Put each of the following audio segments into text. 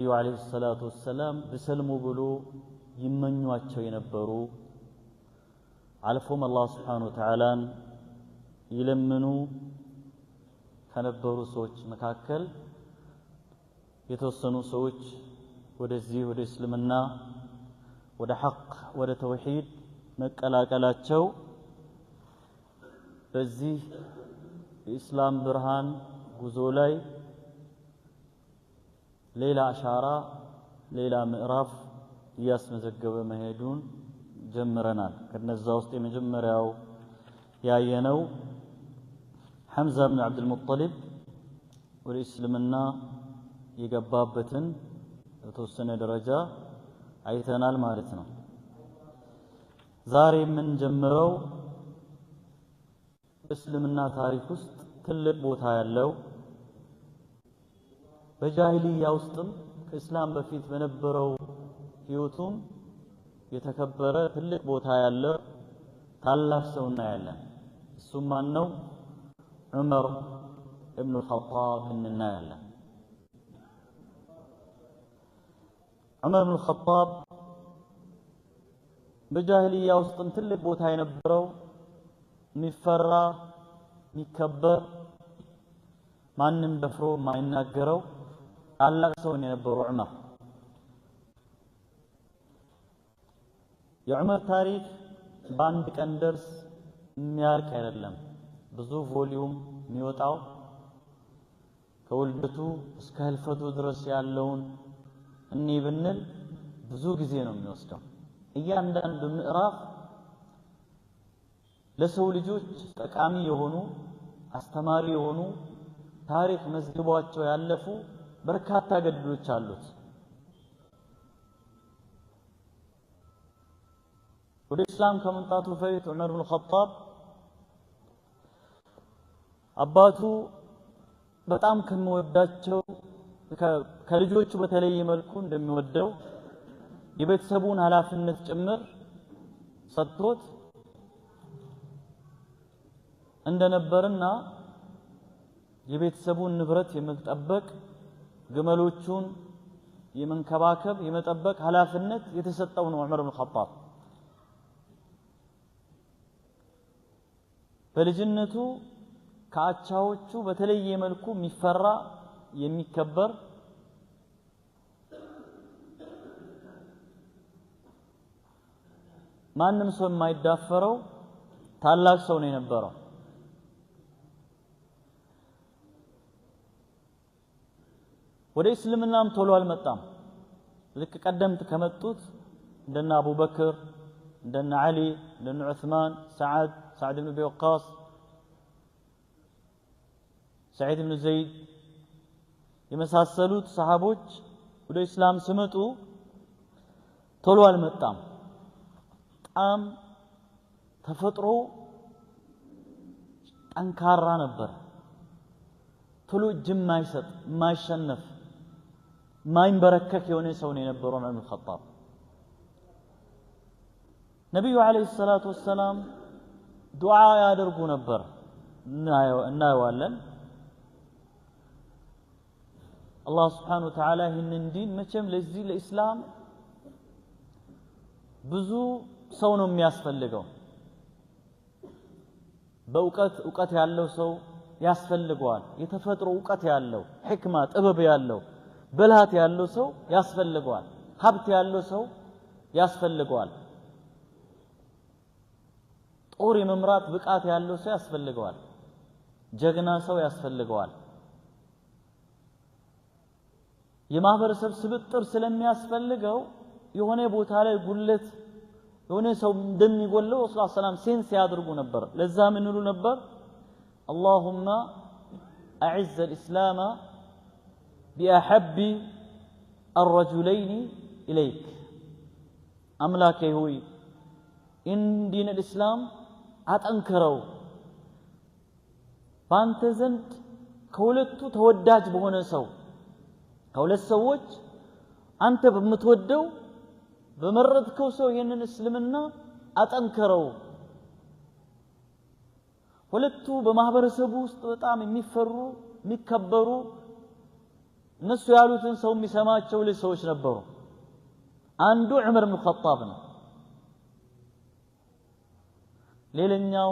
عليه الصلاة والسلام بسلموا بلو يمنوا የነበሩ علفهم الله سبحانه وتعالى يلمنوا ከነበሩ ሰዎች መካከል የተወሰኑ ሰዎች ወደዚህ ወደ እስልምና ወደ ሐቅ ወደ ተውሂድ መቀላቀላቸው በዚህ የእስላም ብርሃን ጉዞ ላይ ሌላ አሻራ ሌላ ምዕራፍ ያስመዘገበ መሄዱን ጀምረናል። ከነዛ ውስጥ የመጀመሪያው ያየነው ሐምዛ ብን አብዱል ሙጠሊብ ወደ እስልምና የገባበትን በተወሰነ ደረጃ አይተናል ማለት ነው። ዛሬ የምንጀምረው እስልምና ታሪክ ውስጥ ትልቅ ቦታ ያለው በጃሂልያ ውስጥም ከእስላም በፊት በነበረው ህይወቱም የተከበረ ትልቅ ቦታ ያለው ታላቅ ሰው እናያለን። እሱም ማን ነው? ዑመር ኢብኑ ኸጣብ እናያለን። ዑመር ኢብኑ ኸጣብ በጃሂልያ ውስጥም ትልቅ ቦታ የነበረው የሚፈራ የሚከበር ማንም ደፍሮ የማይናገረው ታላቅ ሰው የነበረው ዑመር። የዑመር ታሪክ በአንድ ቀን ደርስ የሚያልቅ አይደለም። ብዙ ቮሊዩም የሚወጣው ከውልደቱ እስከ ህልፈቱ ድረስ ያለውን እኒ ብንል ብዙ ጊዜ ነው የሚወስደው። እያንዳንዱ ምዕራፍ ለሰው ልጆች ጠቃሚ የሆኑ አስተማሪ የሆኑ ታሪክ መዝግቧቸው ያለፉ በርካታ ገድሎች አሉት። ወደ እስላም ከመምጣቱ በፊት ዑመር ኢብኑ ኸጣብ አባቱ በጣም ከመወዳቸው ከልጆቹ በተለየ መልኩ እንደሚወደው የቤተሰቡን ኃላፊነት ጭምር ሰጥቶት እንደነበርና የቤተሰቡን ንብረት የመጠበቅ ግመሎቹን የመንከባከብ የመጠበቅ ኃላፊነት የተሰጠው ነው ዑመር ኢብኑ ኸጣብ። በልጅነቱ ከአቻዎቹ በተለየ መልኩ የሚፈራ የሚከበር ማንም ሰው የማይዳፈረው ታላቅ ሰው ነው የነበረው። ወደ እስልምናም ቶሎ አልመጣም። ልክ ቀደምት ከመጡት እንደነ አቡበክር እንደነ ዓሊ እንደነ ዑስማን سعد بن أبي وقاص سعيد بن زيد የመሳሰሉት ሰሃቦች ወደ እስላም ሲመጡ ቶሎ አልመጣም። በጣም ተፈጥሮ ጠንካራ ነበር። ቶሎ እጅ የማይሰጥ የማይሸነፍ የማይንበረከክ የሆነ ሰው ነው የነበረው ዑመር ኢብኑ ኸጣብ። ነብዩ አለይሂ ሰላቱ ወሰላም ዱዓ ያደርጉ ነበር እናየዋለን። አላህ Subhanahu Wa Ta'ala ይህንን ዲን መቼም ለዚህ ለእስላም ብዙ ሰው ነው የሚያስፈልገው። በእውቀት ያለው ሰው ያስፈልገዋል። የተፈጥሮ እውቀት ያለው ሕክማ ጥበብ ያለው ብልሃት ያለው ሰው ያስፈልገዋል። ሀብት ያለው ሰው ያስፈልገዋል። ጦር የመምራት ብቃት ያለው ሰው ያስፈልገዋል። ጀግና ሰው ያስፈልገዋል። የማህበረሰብ ስብጥር ስለሚያስፈልገው የሆነ ቦታ ላይ ጉለት የሆነ ሰው እንደሚጎለው ረሱላህ ሰለላሁ ዐለይሂ ወሰለም ሴንስ ያድርጉ ነበር። ለዛ ምን ይሉ ነበር? اللهم أعز الإسلام بأحب الرجلين إليك أملاكي هوي إن دين الإسلام أتنكروا فأنت زند كولتو توداج بهنا سو كولت سوج أنت بمتودو بمردكو سو ينن اسلمنا أتنكروا ሁለቱ በማህበረሰቡ ውስጥ በጣም የሚፈሩ የሚከበሩ እነሱ ያሉትን ሰው የሚሰማቸው ሰዎች ነበሩ አንዱ ዑመር ኢብኑ ኸጣብ ነው ሌላኛው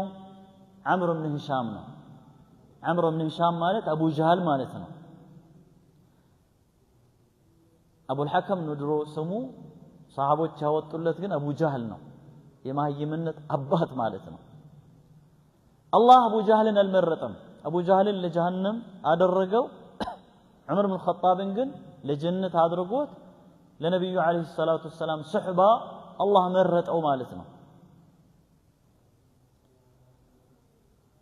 عمرو بن هشام ነው عمرو بن هشام ማለት አቡ ጀሃል ማለት ነው አቡ الحكم ነው ድሮ ስሙ ሰሃቦች ያወጡለት ግን አቡ ጀሃል ነው የማህይምነት አባት ማለት ነው አላህ አቡ ጀሃልን አልመረጠም አቡ ጀሃልን ለጀሃነም አደረገው ዑመር ኢብኑ ኸጣብን ግን ለጀነት አድርጎት ለነብዩ አለይሂ ሰላቱ ወሰለም ሱህባ አላህ መረጠው ማለት ነው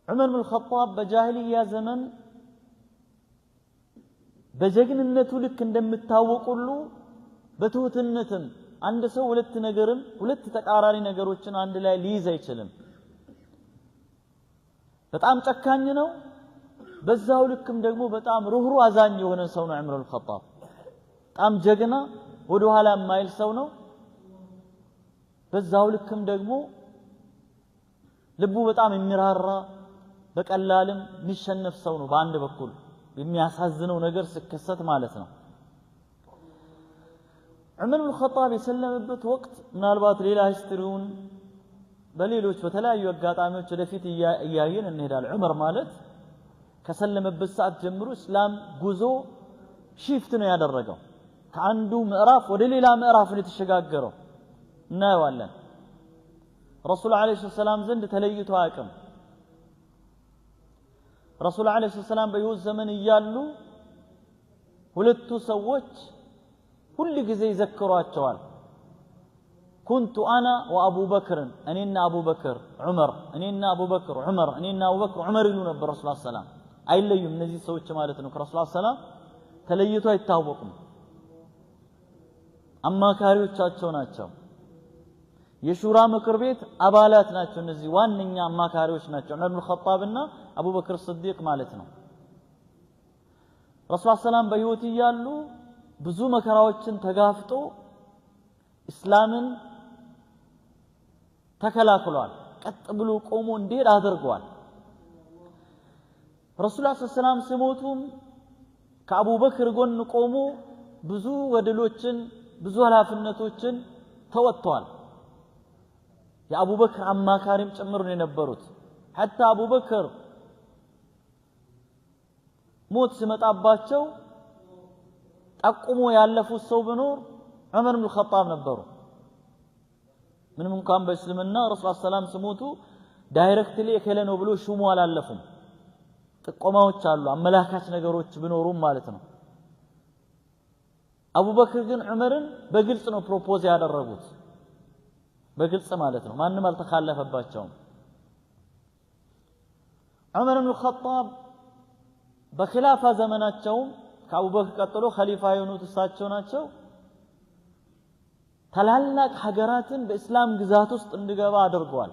ዑመር ኢብኑ ኸጣብ በጃሂልያ ዘመን በጀግንነቱ ልክ እንደምታወቁሉ በትሁትነትም አንድ ሰው ሁለት ተቃራኒ ነገሮችን አንድ ላይ ሊይዝ አይችልም በጣም ጨካኝ ነው በዛው ልክም ደግሞ በጣም ሩህሩህ አዛኝ የሆነ ሰው ነው ዑመር ኢብኑ ኸጣብ በጣም ጀግና ወደ ኋላ የማይል ሰው ነው በዛው ልክም ደግሞ ልቡ በጣም የሚራራ በቀላልም የሚሸነፍ ሰው ነው በአንድ በኩል የሚያሳዝነው ነገር ሲከሰት ማለት ነው ዑመር ኢብኑ ኸጣብ የሰለመበት ወቅት ምናልባት ሌላ ሂስትሪውን በሌሎች በተለያዩ አጋጣሚዎች ወደፊት እያየን እንሄዳለን ዑመር ማለት ከሰለመበት ሰዓት ጀምሮ እስላም ጉዞ ሺፍት ነው ያደረገው ከአንዱ ምዕራፍ ወደ ሌላ ምዕራፍ ነው የተሸጋገረው እናየዋለን ረሱል አለይሂ ሰላም ዘንድ ተለይቶ አያውቅም ረሱል አለይሂ ሰላም በህይወት ዘመን እያሉ ሁለቱ ሰዎች ሁሉ ጊዜ ይዘክሯቸዋል كنت انا وابو بكر انينا ابو بكر عمر انينا ابو بكر عمر انينا ابو بكر عمر ይሉ ነበር ረሱል ሰላም አይለዩም እነዚህ ሰዎች ማለት ነው ከረሱል ሰላም ተለይቶ አይታወቁም አማካሪዎቻቸው ናቸው የሹራ ምክር ቤት አባላት ናቸው እነዚህ ዋንኛ አማካሪዎች ናቸው ዑመር ኢብኑ ኸጣብና አቡበክር ሲዲቅ ማለት ነው ረሱል ሰላም በህይወት እያሉ ብዙ መከራዎችን ተጋፍጦ እስላምን ተከላክሏል ቀጥ ብሎ ቆሞ እንዲሄድ አድርጓል ረሱል ሰላም ሲሞቱም ከአቡበክር ጎን ቆሞ ብዙ ወደሎችን ብዙ ኃላፊነቶችን ተወጥቷል የአቡበክር አማካሪም ጭምር ነው የነበሩት حتى አቡበክር ሞት ሲመጣባቸው ጠቁሞ ያለፉት ሰው ቢኖር ዑመር ኢብኑ ኸጣብ ነበሩ ምንም እንኳን በእስልምና ረሱል ሰላም ሲሞቱ ዳይሬክትሊ እከለ ነው ብሎ ሹሙ አላለፉም ጥቆማዎች አሉ አመላካች ነገሮች ቢኖሩም ማለት ነው አቡበክር ግን ዑመርን በግልጽ ነው ፕሮፖዝ ያደረጉት በግልጽ ማለት ነው ማንንም አልተካለፈባቸውም ዑመር ኢብኑ ኸጣብ በኺላፋ ዘመናቸው ከአቡበክር ቀጥሎ ኸሊፋ የሆኑት እሳቸው ናቸው ታላላቅ ሀገራትን በእስላም ግዛት ውስጥ እንዲገባ አድርገዋል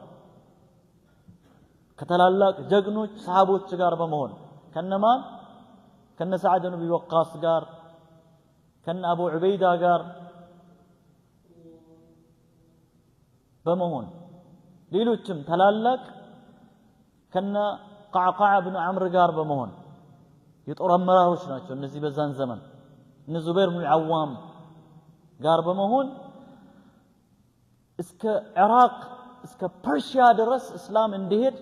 ከተላላቅ ጀግኖች ሰሃቦች ጋር በመሆን ከነማን ከነ ሰዓድ ኢብኑ ወቃስ ጋር ከነ አቡ ዑበይዳ ጋር በመሆን ሌሎችም ታላላቅ ከነ ቃዕቃዕ ኢብኑ ዐምር ጋር በመሆን የጦር አመራሮች ናቸው እነዚህ በዛን ዘመን እነ ዙበይር ኢብኑ ዐዋም ጋር በመሆን እስከ ኢራቅ እስከ ፐርሺያ ድረስ እስላም እንዲሄድ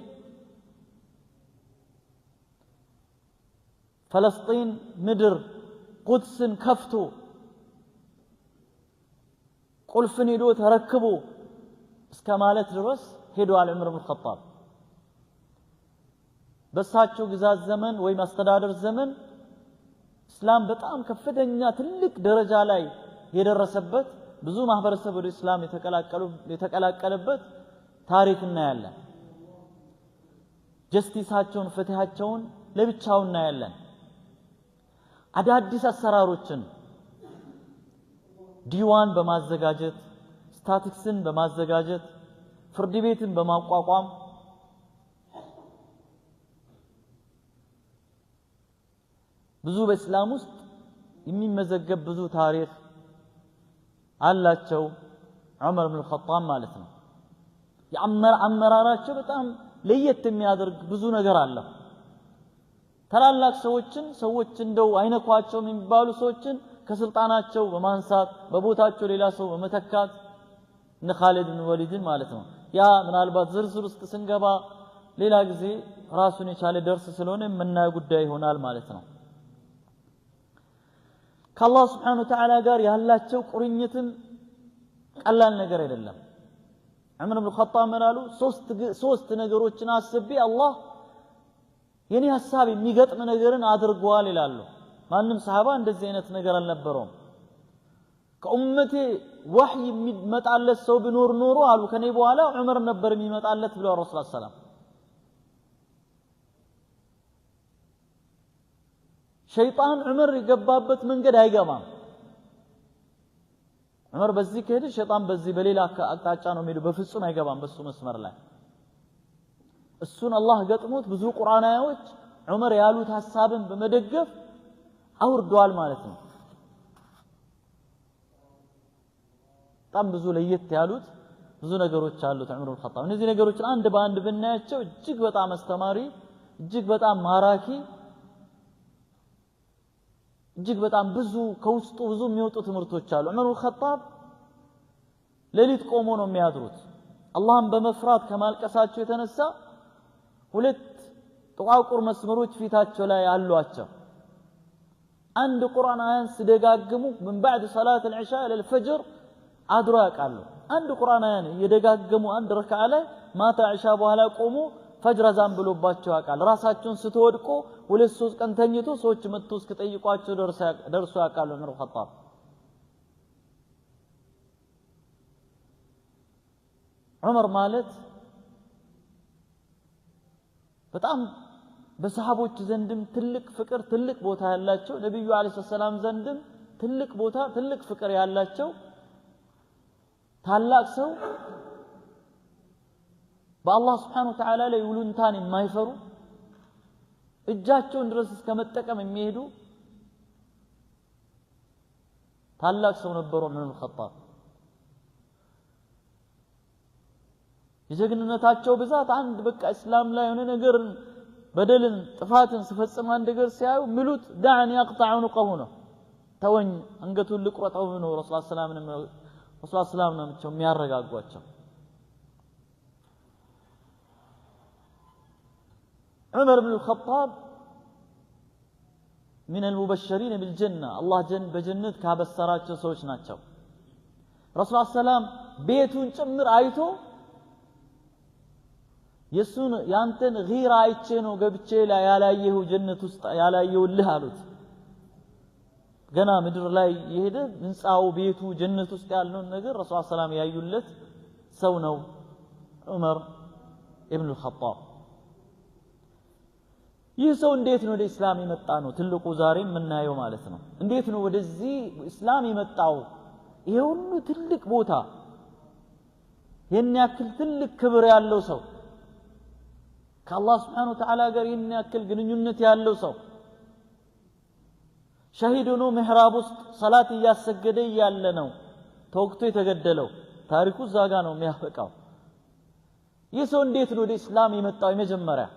فلسطين ምድር ቁድስን ከፍቶ ቁልፍን ሄዶ ተረክቦ እስከ ማለት ድረስ ሄዷል ዑመር ኢብኑ ኸጣብ በሳቸው ግዛት ዘመን ወይ ማስተዳደር ዘመን እስላም በጣም ከፍተኛ ትልቅ ደረጃ ላይ የደረሰበት ብዙ ማህበረሰብ ወደ እስላም የተቀላቀለበት ታሪክ እናያለን ጀስቲሳቸውን ፍትሃቸውን ለብቻው እናያለን አዳዲስ አሰራሮችን ዲዋን በማዘጋጀት ስታቲክስን በማዘጋጀት ፍርድ ቤትን በማቋቋም ብዙ በእስላም ውስጥ የሚመዘገብ ብዙ ታሪክ አላቸው ዑመር ኢብኑ ኸጣብ ማለት ነው የአመራራቸው በጣም ለየት የሚያደርግ ብዙ ነገር አለ ታላላቅ ሰዎች እንደው አይነኳቸው የሚባሉ ሰዎችን ከስልጣናቸው በማንሳት በቦታቸው ሌላ ሰው በመተካት እነ ኻሊድ ኢብኑ ወሊድን ማለት ነው። ያ ምናልባት ዝርዝር ውስጥ ስንገባ ሌላ ጊዜ ራሱን የቻለ ደርስ ስለሆነ የምናየው ጉዳይ ይሆናል ማለት ነው። ከአላህ Subhanahu Wa Ta'ala ጋር ያላቸው ቁርኝትም ቀላል ነገር አይደለም። ዑመር ኢብኑ ኸጣብ ምናሉ ሶስት ነገሮችን አስቤ አላህ የኔ ሐሳብ የሚገጥም ነገርን አድርጓል ይላሉ። ማንም ሰሃባ እንደዚህ አይነት ነገር አልነበረውም። ከኡመቴ ወህይ የሚመጣለት ሰው ቢኖር ኖሮ አሉ ከኔ በኋላ ዑመር ነበር የሚመጣለት ብለው ረሱል ሰለላሁ ሸይጣን ዑመር የገባበት መንገድ አይገባም። ዑመር በዚህ ከሄደ ሸይጣን በዚህ በሌላ አቅጣጫ ነው የሚሄደው። በፍጹም አይገባም በሱ መስመር ላይ። እሱን አላህ ገጥሞት ብዙ ቁርአን አያዎች ዑመር ያሉት ሐሳብን በመደገፍ አውርደዋል ማለት ነው። በጣም ብዙ ለየት ያሉት ብዙ ነገሮች አሉት ዑመር ኢብኑ ኸጣብ። እነዚህ ነገሮችን አንድ በአንድ ብናያቸው እጅግ በጣም አስተማሪ፣ እጅግ በጣም ማራኪ፣ እጅግ በጣም ብዙ ከውስጡ ብዙ የሚወጡ ትምህርቶች አሉ። ዑመር ኢብኑ ኸጣብ ሌሊት ቆሞ ነው የሚያድሩት። አላህን በመፍራት ከማልቀሳቸው የተነሳ ሁለት ጥቋቁር መስመሮች ፊታቸው ላይ አሏቸው። አንድ ቁርአን አያን ሲደጋግሙ من بعد صلاه العشاء الى الفجر አድሮ ያውቃሉ። አንድ ቁርአን አያን እየደጋገሙ አንድ ረክዓ ላይ ማታ ኢሻ በኋላ ቆሙ ፈጅር አዛን ብሎባቸው ያውቃል። ራሳቸውን ስትወድቁ ሁለት ሶስት ቀን ተኝቶ ሰዎች መጥቶ እስከጠይቋቸው ደርሶ ያውቃሉ ዑመር ኢብኑ ኸጣብ። ዑመር ማለት በጣም በሰሃቦች ዘንድም ትልቅ ፍቅር ትልቅ ቦታ ያላቸው ነብዩ አለይሂ ሰላም ዘንድም ትልቅ ቦታ ትልቅ ፍቅር ያላቸው ታላቅ ሰው በአላህ Subhanahu Wa Ta'ala ላይ ውሉንታን የማይፈሩ እጃቸውን ድረስ እስከመጠቀም የሚሄዱ ታላቅ ሰው ነበሩ ዑመር ኢብኑ ኸጣብ። የጀግንነታቸው ብዛት አንድ በቃ እስላም ላይ የሆነ ነገር በደልን ጥፋትን ሲፈጽም አንድ ነገር ሲያዩ ምሉት ዳዕኒ አቅጣዕ ዑኑቀሁ ነው ተወኝ አንገቱን ልቁረጠው ነው ረሱል ሰላም ነው የሚያረጋጓቸው። ዑመር ኢብኑ ኸጣብ من المبشرين بالجنة الله በጀነት ካበሰራቸው ሰዎች ናቸው። ረሱል ሰላም ቤቱን ጭምር አይቶ የሱን ያንተን غير አይቼ ነው ገብቼ ላይ ያላየሁ ጀነት ውስጥ ያላየሁልህ አሉት። ገና ምድር ላይ የሄደ ህንጻው ቤቱ ጀነት ውስጥ ያለውን ነገር ረሱል ሰላም ያዩለት ሰው ነው ዑመር ኢብኑ ኸጣብ። ይህ ሰው እንዴት ነው ወደ እስላም የመጣ ነው ትልቁ ዛሬ የምናየው ማለት ነው። እንዴት ነው ወደዚህ እስላም የመጣው? ይሄ ሁሉ ትልቅ ቦታ የሚያክል ትልቅ ክብር ያለው ሰው ከአላህ Subhanahu Wa Ta'ala ጋር የሚያክል ግንኙነት ያለው ሰው ሸሂድ ሆኖ ምሕራብ ውስጥ ሰላት እያሰገደ ያለ ነው ተወክቶ የተገደለው። ታሪኩ ዛጋ ነው የሚያፈቃው። ይህ ሰው እንዴት ነው ወደ እስላም የመጣው? የመጀመሪያ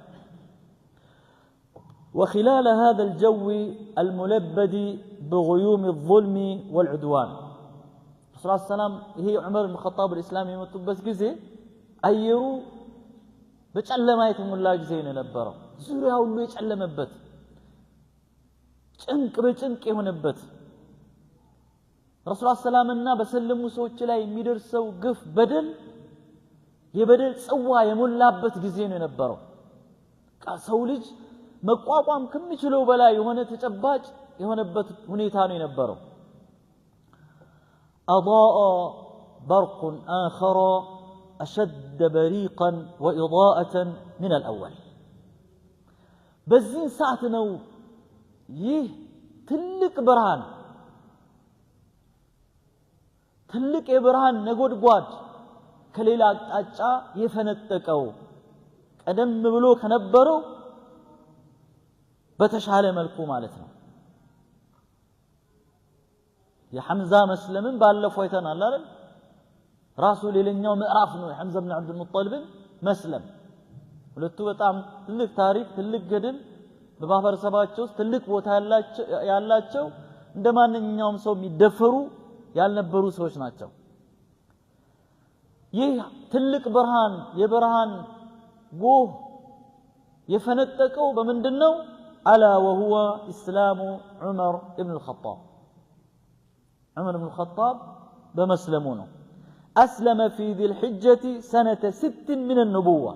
وخلال هذا الجو الملبد بغيوم الظلم والعدوان رسول الله السلام هي عمر بن الخطاب الإسلامي يمتبس جزء أيرو بتعلم آية الله جزء نبرة زورها ولو يتعلم بت ጭንቅ በጭንቅ የሆነበት ረሱል ሰለላሁ ዐለይሂ ወሰለም በሰለሙ ሰዎች ላይ የሚደርሰው ግፍ በደል የበደል ጽዋ የሞላበት ጊዜ ነው የነበረው። ሰው ልጅ መቋቋም ከሚችለው በላይ የሆነ ተጨባጭ የሆነበት ሁኔታ ነው የነበረው። أضاء برق آخر أشد بريقا وإضاءة من الأول በዚህ ሰዓት ነው ይህ ትልቅ ብርሃን ትልቅ የብርሃን ነጎድጓድ ከሌላ አቅጣጫ የፈነጠቀው ቀደም ብሎ ከነበረው በተሻለ መልኩ ማለት ነው። የሐምዛ መስለምን ባለፈው አይተናል አይደል? ራሱ ሌላኛው ምዕራፍ ነው የሐምዛ ኢብኑ አብዱል ሙጠሊብ መስለም። ሁለቱ በጣም ትልቅ ታሪክ ትልቅ ገድል በማህበረሰባቸው ውስጥ ትልቅ ቦታ ያላቸው እንደማንኛውም ሰው የሚደፈሩ ያልነበሩ ሰዎች ናቸው ይህ ትልቅ ብርሃን የብርሃን ጎህ የፈነጠቀው በመንደነው አላ وهو اسلام عمر ابن الخطاب عمر بن الخطاب بمسلمه ነው اسلم في ذي الحجه سنه 6 من النبوه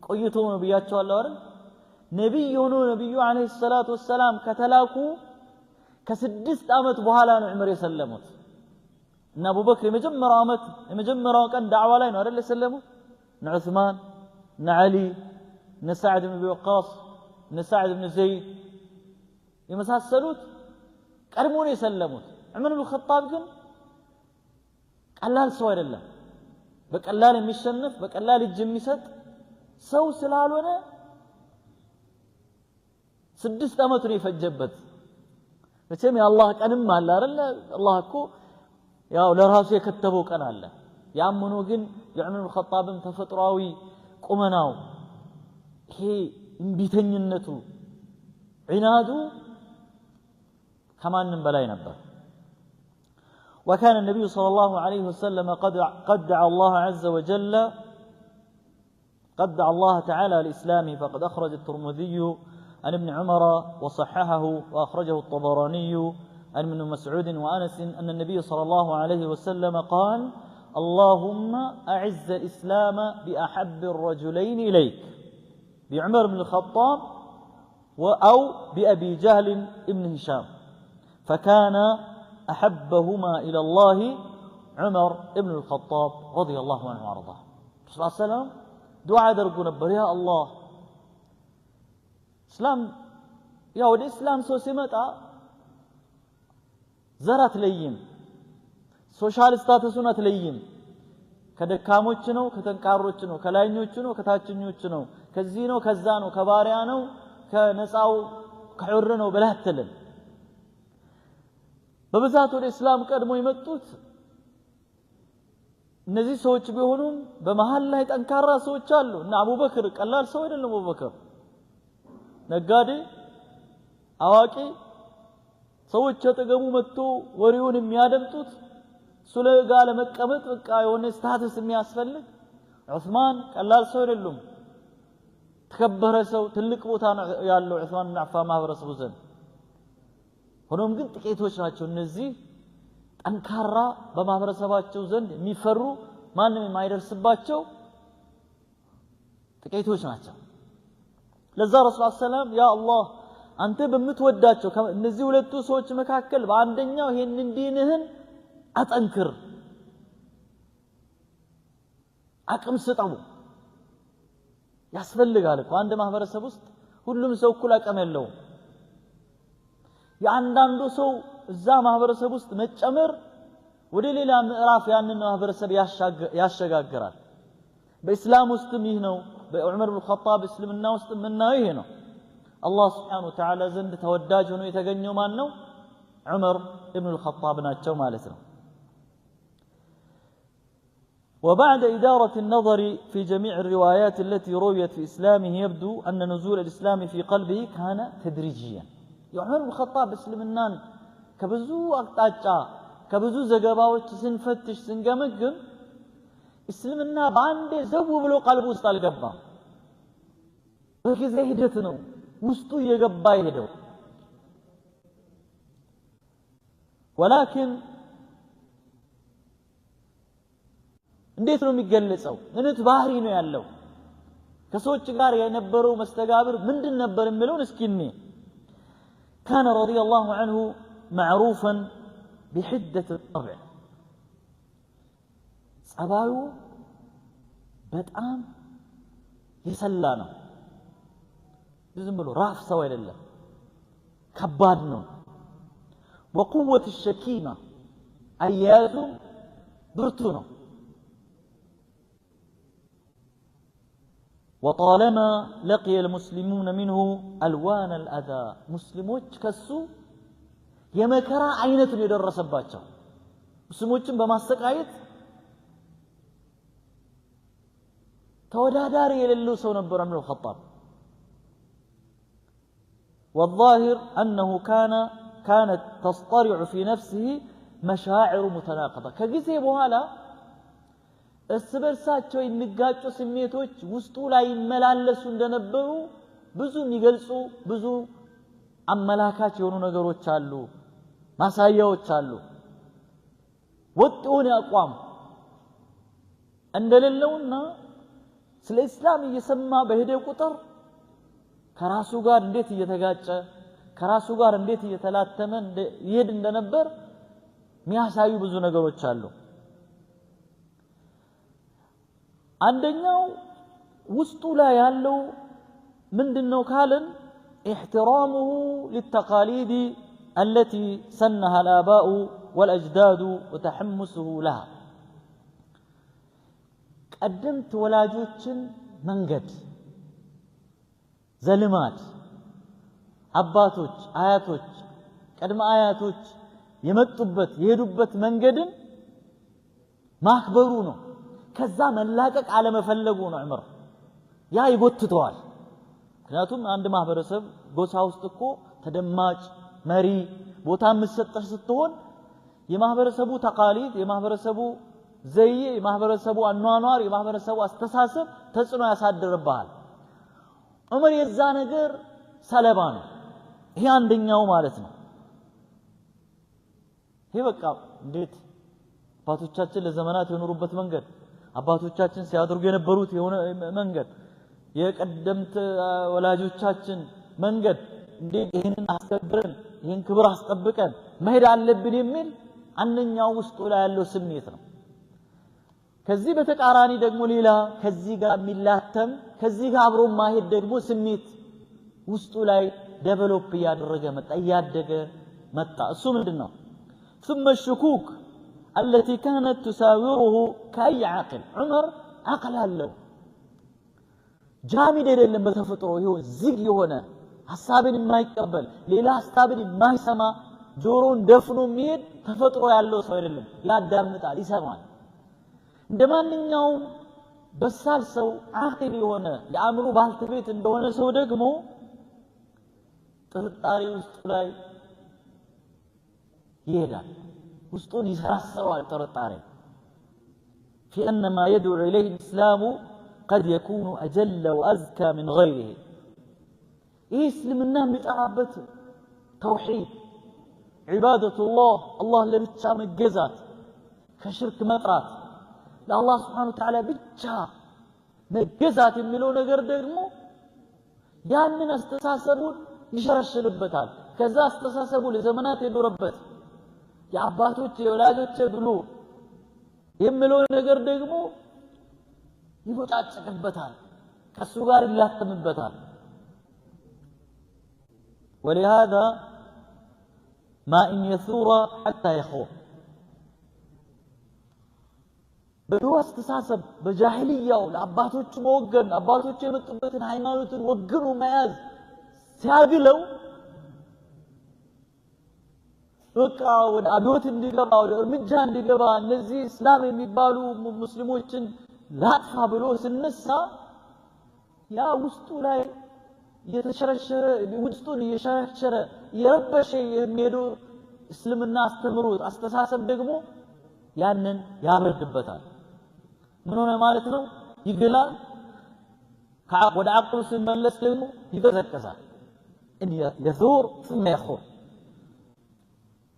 ቆይቶ ነብያቸው አይደል ነብይ ሆኖ ነብዩ አለይሂ ሰላቱ ወሰለም ከተላኩ ከ6 አመት በኋላ ነው ዑመር የሰለሙት እና አቡበክር የመጀመሪያው ቀን ዳዕዋ ላይ ነው አይደል የሰለሙት እና ዑስማን እና አሊ እና ሰዓድ ብን አቢ ወቃስ እና ሰዓድ ብን ዘይድ የመሳሰሉት ቀድሞ ነው የሰለሙት ዑመር ብን ኸጣብ ግን ቀላል ሰው አይደለም በቀላል የሚሸነፍ በቀላል እጅ የሚሰጥ ሰው ስላልሆነ 6 አመት ነው የፈጀበት መቼም የአላህ ቀንም አለ አይደል አላህ እኮ ያው ለራሱ የከተበው ቀን አለ ያምኑ ግን የዑመር ብን ኸጣብም ተፈጥሯዊ ቁመናው ይሄ እንቢተኝነቱ ዒናዱ ከማንም በላይ ነበር وكان النبي صلى الله عليه وسلم قد دعا الله عز وجل قد دعا الله تعالى لإسلامه فقد أخرج الترمذي عن ابن عمر وصححه وأخرجه الطبراني عن ابن مسعود وأنس أن النبي صلى الله عليه وسلم قال اللهم أعز الإسلام بأحب الرجلين إليك بعمر بن الخطاب أو بأبي جهل ابن هشام فكان أحبهما إلى الله عمر ابن الخطاب رضي الله عنه وارضاه صلى الله عليه وسلم دعاء درقوا نبر يا الله إسلام يا ودي إسلام سو سمتا زرات ليم ሶሻል ስታተሱን አትለይም ከደካሞች ነው ከተንካሮች ነው ከላይኞች ነው ከታችኞች ነው ከዚህ ነው ከዛ ነው ከባሪያ ነው ከነፃው ከሁር ነው በላተልን በብዛት ወደ እስላም ቀድሞ የመጡት እነዚህ ሰዎች ቢሆኑም በመሃል ላይ ጠንካራ ሰዎች አሉ እና አቡበክር ቀላል ሰው አይደለም አቡበክር ነጋዴ አዋቂ ሰዎች አጠገቡ መጥቶ ወሬውን የሚያደምጡት ሱለጋ ለመቀመጥ በቃ የሆነ ስታተስ የሚያስፈልግ ዑስማን ቀላል ሰው አይደለም ተከበረ ሰው ትልቅ ቦታ ያለው ዑስማን ብን አፋን ማህበረሰቡ ዘንድ ሆኖም ግን ጥቂቶች ናቸው እነዚህ ጠንካራ በማህበረሰባቸው ዘንድ የሚፈሩ ማንም የማይደርስባቸው ጥቂቶች ናቸው ለዛ ረሱል ሰለላሁ ያ አላህ አንተ በምትወዳቸው እነዚህ ሁለቱ ሰዎች መካከል በአንደኛው ይሄንን ዲንህን አጠንክር አቅም ስጠው ያስፈልጋል እኮ አንድ ማህበረሰብ ውስጥ ሁሉም ሰው እኩል አቅም የለውም ያንዳንዱ ሰው እዛ ማህበረሰብ ውስጥ መጨመር ወደ ሌላ ምዕራፍ ያንን ማህበረሰብ ያሸጋግራል በእስላም ውስጥም ይህ ነው በዑመር ብን ኸጣብ እስልምና ውስጥ ምናየው ይሄ ነው አላህ Subhanahu Wa Ta'ala ዘንድ ተወዳጅ ሆኖ የተገኘው ማን ነው ዑመር ኢብኑ አልኸጣብ ናቸው ማለት ነው وبعد إدارة النظر في جميع الروايات التي رويت في إسلامه يبدو أن نزول الإسلام في قلبه كان تدريجيا عمر بن الخطاب اسلمنا كبزو أقطاጫ كبزو ዘገባዎች ስንፈትሽ ስንገመግም እስልምና ባንዴ ዘው ብሎ ቀልቡ ውስጥ አልገባም በጊዜ ሂደት ነው ውስጡ የገባ ይሄደው ولكن እንዴት ነው የሚገለጸው ምንት ባህሪ ነው ያለው ከሰዎች ጋር የነበረው መስተጋብር ምንድን ነበር የሚለውን እስኪኒ كان رضي الله عنه معروفا بحدة الطبع ጸባዩ በጣም የሰላ ነው ዝም ብሎ ራፍ ሰው አይደለም ከባድ ነው وقوة الشكيمة አያያዙ ብርቱ ነው وطالما لقي المسلمون منه ألوان الأذى مسلموች ከሱ የመከራ አይነቱን የደረሰባቸው ሙስሊሞችን በማሰቃየት ተወዳዳሪ የሌለው ሰው ነበር ዑመር ኢብኑ ኸጣብ والظاهر أنه كانت تصطرع في نفسه مشاعر متناقضة كجزي بوالا السبرساتشو ينقاچو سميتوች ውስጡ ላይ ይመላለሱ እንደነበሩ ብዙ የሚገልጹ ብዙ አመላካች የሆኑ ነገሮች አሉ ማሳያዎች አሉ ወጥውን ያቋም እንደሌለውና ስለ እስላም እየሰማ በሄደ ቁጥር ከራሱ ጋር እንዴት እየተጋጨ ከራሱ ጋር እንዴት እየተላተመ ይሄድ እንደነበር የሚያሳዩ ብዙ ነገሮች አሉ አንደኛው ውስጡ ላይ ያለው ምንድነው ካለን احترامه للتقاليد التي سنها الآباء والأجداد وتحمسه لها قدمت ወላጆችን መንገድ ዘልማት አባቶች አያቶች ቀድመ አያቶች የመጡበት የሄዱበት መንገድን ማክበሩ ነው ከዛ መላቀቅ አለ መፈለጉ ነው ዑመር ያ ይጎትተዋል ምክንያቱም አንድ ማህበረሰብ ጎሳ ውስጥ እኮ ተደማጭ መሪ ቦታ መስጠት ስትሆን የማህበረሰቡ ተቃሊድ የማህበረሰቡ ዘዬ የማህበረሰቡ አኗኗር የማህበረሰቡ አስተሳሰብ ተጽዕኖ ያሳድርባል ዑመር የዛ ነገር ሰለባ ነው ይሄ አንደኛው ማለት ነው ይሄ በቃ እንዴት አባቶቻችን ለዘመናት የኖሩበት መንገድ አባቶቻችን ሲያደርጉ የነበሩት የሆነ መንገድ የቀደምት ወላጆቻችን መንገድ እንዴት ይሄንን አስከብረን ይሄን ክብር አስጠብቀን መሄድ አለብን የሚል አንደኛው ውስጡ ላይ ያለው ስሜት ነው ከዚህ በተቃራኒ ደግሞ ሌላ ከዚህ ጋር የሚላተም ከዚህ ጋር አብሮ ማሄድ ደግሞ ስሜት ውስጡ ላይ ዴቨሎፕ ያደረገ መጣ ያደገ መጣ እሱ ምንድነው ثم الشكوك التي كانت تساوره كأي عاقل عمر عقل له جامد አይደለም በተፈጥሮ ይሁን ዝግ የሆነ ሐሳብን የማይቀበል ሌላ ሐሳብን የማይሰማ ጆሮን ደፍኖ የሚሄድ ተፈጥሮ ያለው ሰው አይደለም ያዳምጣል ይሰማል እንደማንኛውም በሳል ሰው አኺር የሆነ የአእምሮ ባልተቤት እንደሆነ ሰው ደግሞ ጥርጣሬ ውስጥ ላይ ይሄዳል ውስጡን ይሳሰዋል ጥርጣሬ في أن ما يدعو إليه الإسلام قد يكون أجل وأزكى من غيره يسلم النام بتعبت توحيد عبادة الله اللي بتشا مجزات كشرك مطرات لا الله سبحانه وتعالى بتشا مجزات يملون نجر دغمو ያንን አስተሳሰቡን ይሸረሽልበታል ከዛ አስተሳሰቡ ለዘመናት የኖረበት የአባቶች የወላጆች ብሎ የሚለው ነገር ደግሞ ይወጣጭቅበታል ከሱ ጋር ይላተምበታል ولهذا ما إن يثور حتى يخور بدو استساسب بجاهلية لأباتوش موغن أباتوش يمتبتن حيمانوتن وقنوا مياز سيابلو በቃ ወደ አብዮት እንዲገባ ወደ እርምጃ እንዲገባ እነዚህ እስላም የሚባሉ ሙስሊሞችን ላጥፋ ብሎ ሲነሳ ያ ውስጡ ላይ የተሸረሸረ ውስጡን እየሸረሸረ የረበሸ የሚሄደው እስልምና አስተምሮት አስተሳሰብ ደግሞ ያንን ያበርድበታል ምን ሆነ ማለት ነው ይገላል ወደ አቅሉ ሲመለስ ደግሞ ይቀዘቅዛል ان يثور ثم يخور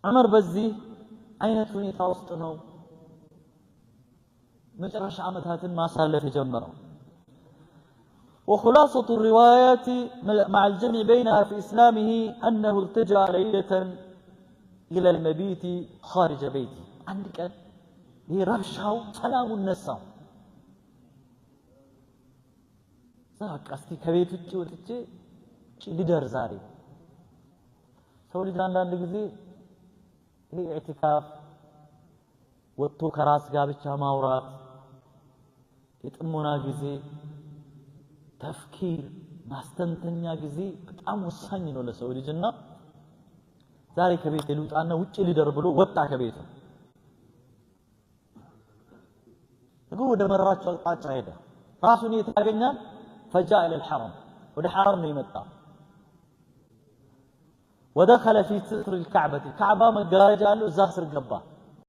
عمر በዚህ አይነት ሁኔታ ውስጥ ነው መጨረሻ አመታትን ማሳለፍ የጀመረው وخلاصة الروايات مع الجمع بينها في إسلامه أنه التجأ ليلة إلى المبيت خارج بيته عندك هي ربشة سلام النساء ذاك أستي كبيت وتجي لدر زاري سولي جان لان لقزي هي اعتكاف وطو كراس قابتها ماورات يتأمونا قزي تفكير ማስተንተኛ ጊዜ በጣም ወሳኝ ነው ለሰው ልጅና ዛሬ ከቤት ልውጣና ውጪ ሊደር ብሎ ወጣ ከቤት ነው ወደ መራቸው አቅጣጫ ሄደ ራሱን የታገኛል فجاء الى الحرم ወደ حرم ነው የመጣ ودخل في ستر الكعبة كعبة مجراج قالوا زاسر قبا